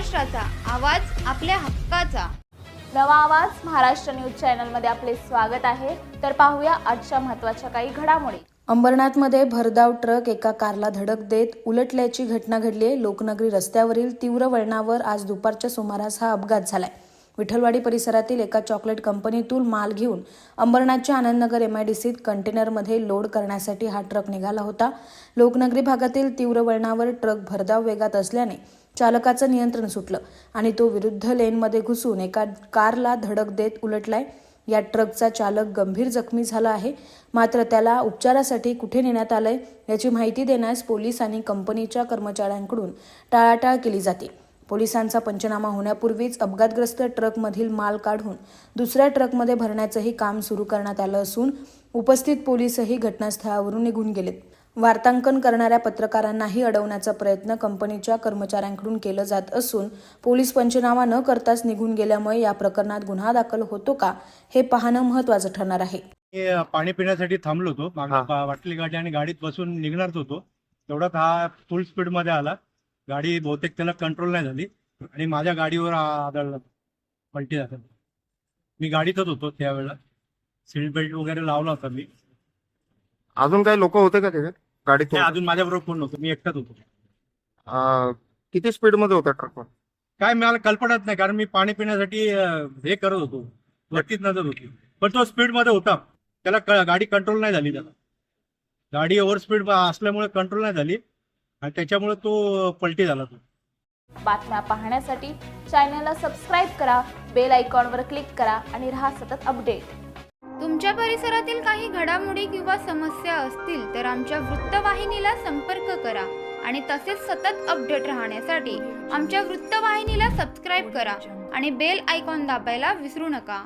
महाराष्ट्राचा आवाज आपल्या हक्काचा. नवा आवाज महाराष्ट्र न्यूज चॅनलमध्ये आपले स्वागत आहे. तर पाहूया आजच्या महत्त्वाच्या काही घडामोडी. अंबरनाथमध्ये भरधाव ट्रक एका कारला धडक देत उलटल्याची घटना घडली आहे. लोकनगरी रस्त्यावरील तीव्र वळणावर आज दुपारच्या सुमारास हा अपघात झालाय. विठ्ठलवाडी परिसरातील एका चॉकलेट कंपनीतून माल घेऊन अंबरनाथच्या आनंदनगर एमआयडीसीत कंटेनरमध्ये लोड करण्यासाठी हा ट्रक निघाला होता. लोकनगरी भागातील तीव्र वळणावर ट्रक भरधाव वेगात असल्याने चालकाचं नियंत्रण सुटलं आणि तो विरुद्ध लेनमध्ये घुसून एका कारला धडक देत उलटलाय. या ट्रकचा चालक गंभीर जखमी झाला आहे, मात्र त्याला उपचारासाठी कुठे नेण्यात आलंय याची माहिती देण्यास पोलीस आणि कंपनीच्या कर्मचाऱ्यांकडून टाळाटाळ केली जाते. पोलिसांचा पंचनामा होण्यापूर्वीच अपघातग्रस्त ट्रकमधील माल काढून दुसऱ्या ट्रकमध्ये भरण्याचंही काम सुरू करण्यात आलं असून उपस्थित पोलीसही घटनास्थळावरून निघून गेलेत. वार्तांकन करणाऱ्या पत्रकारांनाही अडवण्याचा प्रयत्न कंपनीच्या कर्मचाऱ्यांकडून केला जात असून पोलीस पंचनामा न करताच निघून गेल्यामुळे या प्रकरणात गुन्हा दाखल होतो का हे पाहणं महत्त्वाचं ठरणार आहे. पाणी पिण्यासाठी थांबलो होतो. वाटली गाडी आणि गाडीत बसून निघणारच होतो. तेवढ्यात हा फुल स्पीड मध्ये आला. गाडी बहुतेक त्याला कंट्रोल नाही झाली आणि माझ्या गाडीवर आदळला, पलटी झाली. मी गाडीतच होतो त्यावेळेला. सीट बेल्ट वगैरे लावला होता मी. अजून काही लोक होते का त्याच्यात गाडीत? अजून माझ्याबरोबर कोण नव्हतं, मी एकटाच होतो. किती स्पीड मध्ये होता ट्रक? काय मला कल्पनाच नाही, कारण मी पाणी पिण्यासाठी हे करत होतो, वरतीच नजर होती. पण तो स्पीड मध्ये होता, त्याला गाडी कंट्रोल नाही झाली. त्याला गाडी ओव्हर स्पीड असल्यामुळे कंट्रोल नाही झाली आणि त्याच्यामुळे तो पलटी झाला. तो बातम्या पाहण्यासाठी चॅनलला सबस्क्राईब करा, बेल आयकॉनवर क्लिक करा आणि रहा सतत अपडेट. तुमच्या परिसरातील काही घडामोडी किंवा समस्या असतील तर आमच्या वृत्तवाहिनीला संपर्क करा आणि तसेच सतत अपडेट राहण्यासाठी आमच्या वृत्तवाहिनीला सबस्क्राईब करा आणि बेल आयकॉन दाबायला विसरू नका.